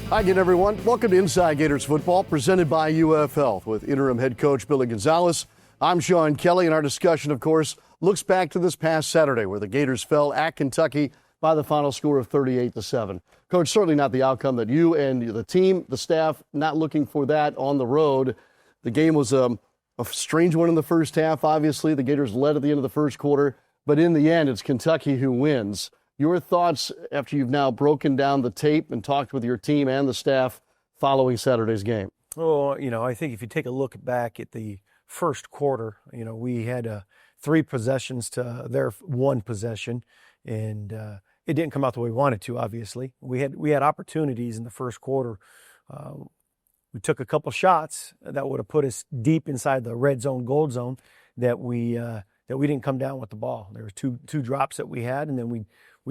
Hi again, everyone. Welcome to Inside Gators Football, presented by UF Health with interim head coach Billy Gonzales. I'm Sean Kelley, and our discussion, of course, looks back to this past Saturday where the Gators fell at Kentucky by the final score of 38-7. Coach, certainly not the outcome that you and the team, the staff, not looking for that on the road. The game was a strange one in the first half, obviously. The Gators led at the end of the first quarter, but in the end, it's Kentucky who wins. Your thoughts after you've now broken down the tape and talked with your team and the staff following Saturday's game? Well, I think if you take a look back at the first quarter, we had 3 possessions to their 1 possession, and it didn't come out the way we wanted to, obviously. We had opportunities in the first quarter. We took a couple shots that would have put us deep inside the red zone, gold zone, that we didn't come down with the ball. There were two drops that we had, and then we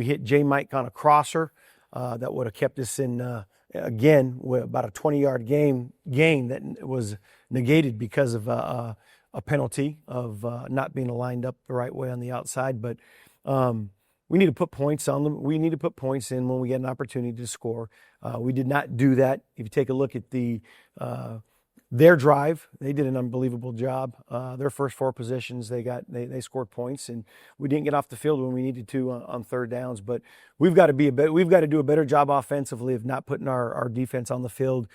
hit J. Mike on a crosser that would have kept us in, again, with about a 20-yard gain that was negated because of a penalty of not being lined up the right way on the outside. But we need to put points on them. We need to put points in when we get an opportunity to score. We did not do that. If you take a look at their drive, they did an unbelievable job. Their first 4 positions, they scored points, and we didn't get off the field when we needed to on third downs. But we've got to do a better job offensively of not putting our defense on the field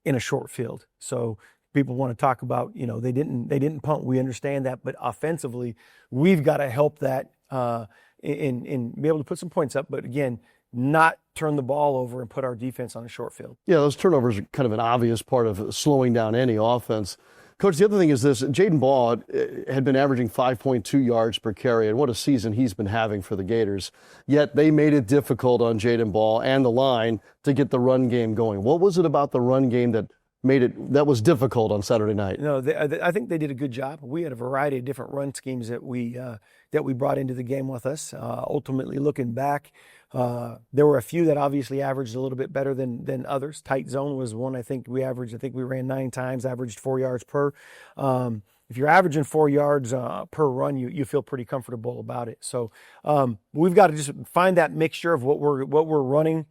in a short field. So people want to talk about, they didn't punt. We understand that, but offensively, we've got to help that in be able to put some points up. But again, not turn the ball over and put our defense on a short field. Yeah, those turnovers are kind of an obvious part of slowing down any offense. Coach, the other thing is this. Jaden Baugh had been averaging 5.2 yards per carry, and what a season he's been having for the Gators. Yet they made it difficult on Jaden Baugh and the line to get the run game going. What was it about the run game that was difficult on Saturday night? I think they did a good job. We had a variety of different run schemes that we brought into the game with us. Ultimately, looking back, there were a few that obviously averaged a little bit better than others. Tight zone was one I think we ran 9 times, averaged 4 yards per. If you're averaging 4 yards per run, you feel pretty comfortable about it. So we've got to just find that mixture of what we're running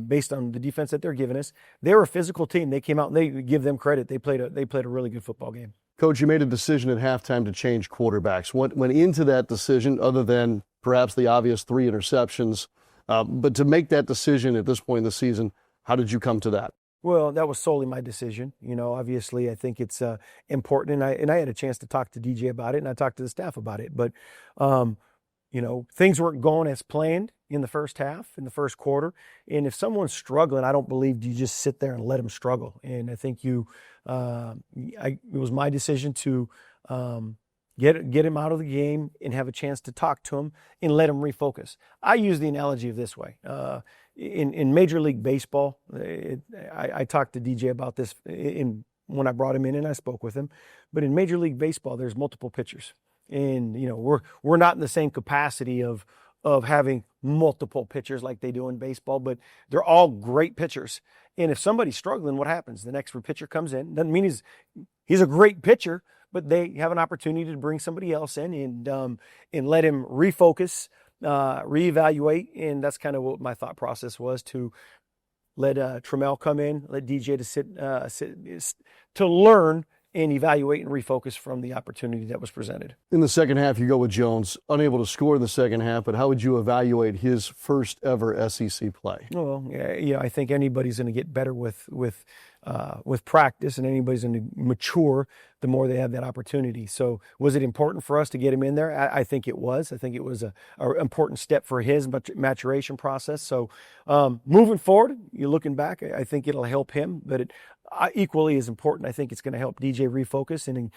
based on the defense that they're giving us. They're a physical team. They came out and they give them credit. They played a really good football game. Coach, you made a decision at halftime to change quarterbacks. What went into that decision, other than perhaps the obvious 3 interceptions? But to make that decision at this point in the season, how did you come to that? Well, that was solely my decision. Obviously, I think it's important, and I had a chance to talk to DJ about it, and I talked to the staff about it. But things weren't going as planned in the first half, in the first quarter. And if someone's struggling, I don't believe you just sit there and let them struggle. And I think it was my decision to get him out of the game and have a chance to talk to him and let him refocus. I use the analogy of this way. In Major League Baseball, I talked to DJ about this when I brought him in and I spoke with him. But in Major League Baseball, there's multiple pitchers. And, we're not in the same capacity of having multiple pitchers like they do in baseball, but they're all great pitchers. And if somebody's struggling, what happens? The next pitcher comes in. Doesn't mean he's a great pitcher, but they have an opportunity to bring somebody else in and let him refocus, reevaluate. And that's kind of what my thought process was, to let Trammell come in, let DJ to learn and evaluate and refocus from the opportunity that was presented. In the second half, you go with Jones, unable to score in the second half, but how would you evaluate his first ever SEC play? Well, I think anybody's going to get better with practice, and anybody's going to mature the more they have that opportunity. So was it important for us to get him in there? I think it was. I think it was an important step for his maturation process. So moving forward, you're looking back, I think it'll help him, but equally as important, I think it's going to help DJ refocus. And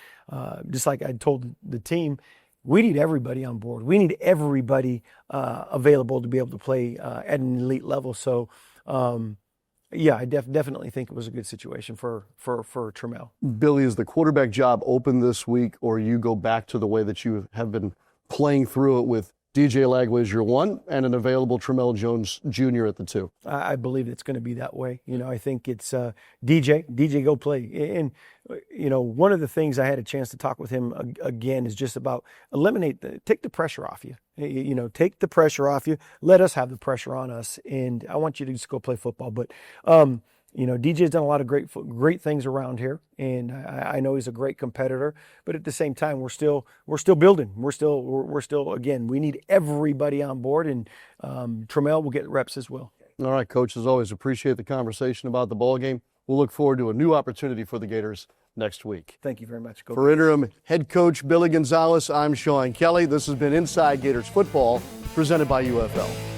just like I told the team, we need everybody on board. We need everybody available to be able to play at an elite level. So, I definitely think it was a good situation for Trammell. Billy, is the quarterback job open this week, or you go back to the way that you have been playing through it with DJ Lagway is your 1, and an available Tramell Jones Jr. at the 2. I believe it's going to be that way. I think it's DJ go play. And, one of the things I had a chance to talk with him again is just about take the pressure off you. Take the pressure off you. Let us have the pressure on us. And I want you to just go play football. But, DJ's done a lot of great things around here, and I know he's a great competitor. But at the same time, we're still building. We're still again. We need everybody on board, and Tramell will get reps as well. All right, Coach. As always, appreciate the conversation about the ball game. We'll look forward to a new opportunity for the Gators next week. Thank you very much. For interim head coach Billy Gonzales, I'm Sean Kelley. This has been Inside Gators Football, presented by UFL.